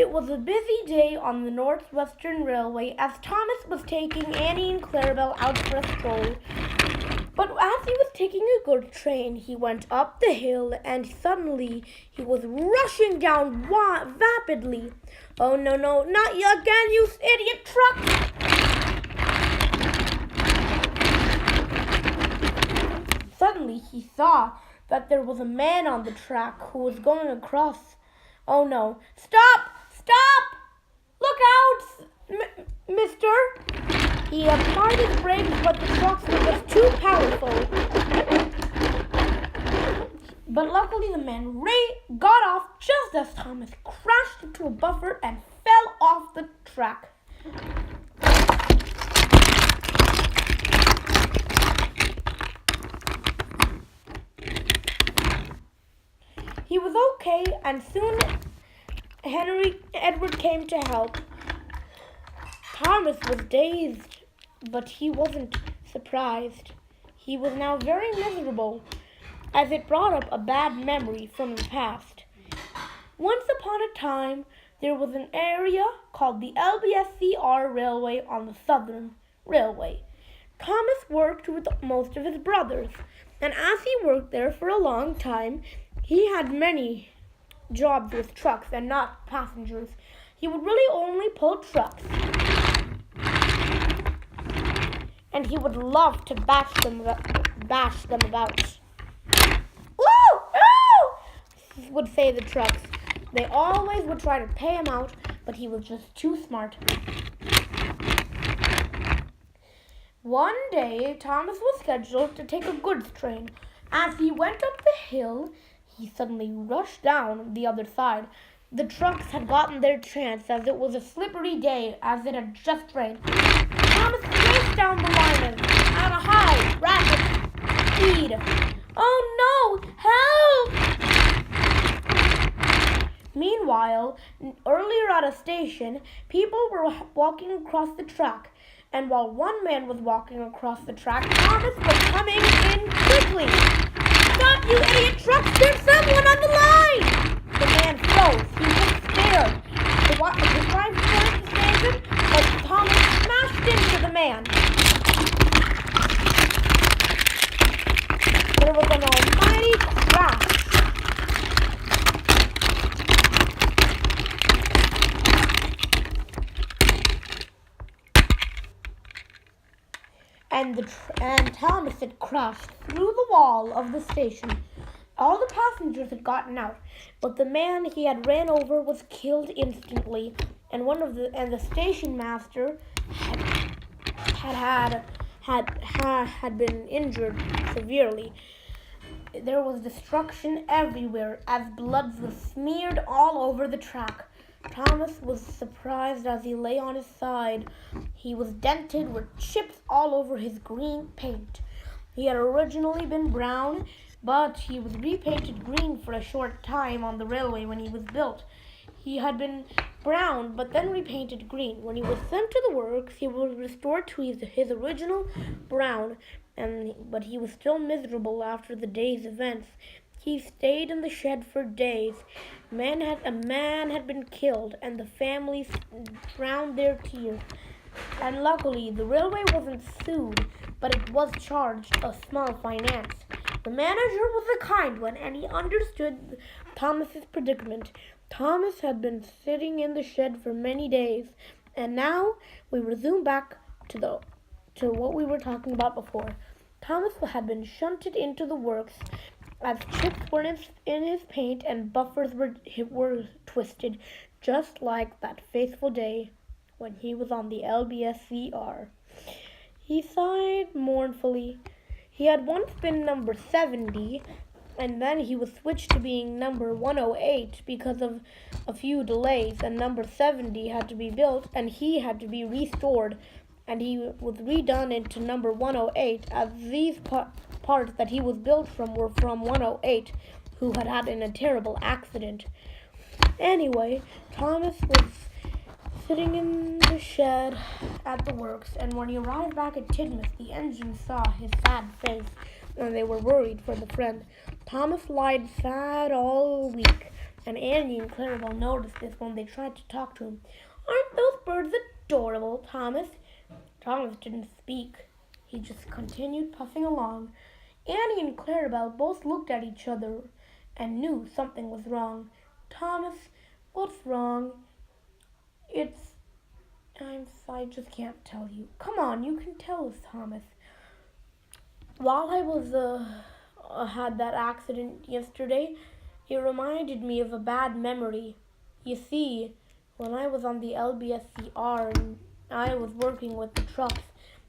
It was a busy day on the Northwestern Railway as Thomas was taking Annie and Clarabelle out for a stroll. But as he was taking a good train, he went up the hill and suddenly he was rushing down rapidly. "Oh, no, not you again, you idiot truck!" Suddenly he saw that there was a man on the track who was going across. "Oh no, stop! Look out, mister!" He applied his brakes, but the trucks were just too powerful. But luckily the man got off just as Thomas crashed into a buffer and fell off the track. He was okay, and soon Edward came to help. Thomas was dazed, but he wasn't surprised. He was now very miserable, as it brought up a bad memory from the past. Once upon a time, there was an area called the LBSCR Railway on the Southern Railway. Thomas worked with most of his brothers, and as he worked there for a long time, he had many jobs with trucks and not passengers. He would really only pull trucks. And he would love to bash them about. "Woo! Ooh!" would say the trucks. They always would try to pay him out, but he was just too smart. One day, Thomas was scheduled to take a goods train. As he went up the hill, he suddenly rushed down the other side. The trucks had gotten their chance as it was a slippery day as it had just rained. Thomas raced down the line at a high, rapid speed. "Oh no! Help!" Meanwhile, earlier at a station, people were walking across the track. And while one man was walking across the track, Thomas was coming in quickly. "Stop, you idiot trucks! There's someone on the line!" The man froze. He was scared. The driver tried to save him, but Thomas smashed into the man. There was an almighty crash. And Thomas had crashed through the wall of the station. All the passengers had gotten out, but the man he had ran over was killed instantly, and the station master had been injured severely. There was destruction everywhere as blood was smeared all over the track. Thomas was surprised as he lay on his side. He was dented with chips all over his green paint. He had originally been brown, but he was repainted green for a short time on the railway when he was built. He had been brown, but then repainted green. When he was sent to the works, he was restored to his original brown, but he was still miserable after the day's events. He stayed in the shed for days. A man had been killed, and the families drowned their tears. And luckily, the railway wasn't sued, but it was charged a small finance. The manager was a kind one, and he understood Thomas's predicament. Thomas had been sitting in the shed for many days, and now we resume back to what we were talking about before. Thomas had been shunted into the works as chips were in his paint and buffers were twisted, just like that fateful day when he was on the LBSCR. He sighed mournfully. He had once been number 70, and then he was switched to being number 108 because of a few delays, and number 70 had to be built, and he had to be restored, and he was redone into number 108, as these parts that he was built from were from 108, who had in a terrible accident. Anyway, Thomas was sitting in the shed at the works, and when he arrived back at Tidmouth, the engine saw his sad face, and they were worried for the friend. Thomas lied sad all week. And Andy and Clarabelle noticed this when they tried to talk to him. Aren't those birds adorable, Thomas? Thomas didn't speak. He just continued puffing along. Annie and Clarabelle both looked at each other and knew something was wrong. Thomas, what's wrong? I just can't tell you. Come on, you can tell us, Thomas. While I was had that accident yesterday, it reminded me of a bad memory. You see, when I was on the LBSCR and I was working with the trucks,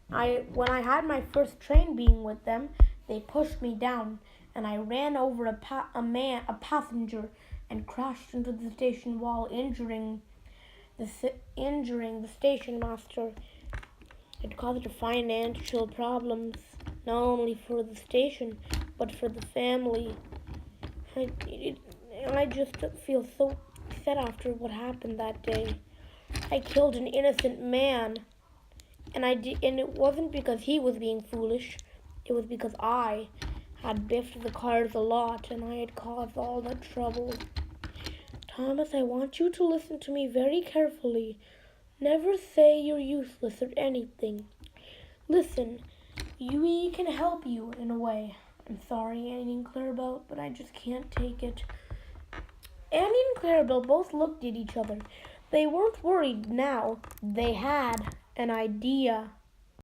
when I had my first train being with them, they pushed me down and I ran over a passenger and crashed into the station wall, injuring the station master. It caused financial problems, not only for the station, but for the family. I just feel so upset after what happened that day. I killed an innocent man, and it wasn't because he was being foolish. It was because I had biffed the cars a lot, and I had caused all that trouble. Thomas, I want you to listen to me very carefully. Never say you're useless or anything. Listen, we can help you in a way. I'm sorry, Annie and Clarabelle, but I just can't take it. Annie and Clarabelle both looked at each other. They weren't worried now. They had an idea.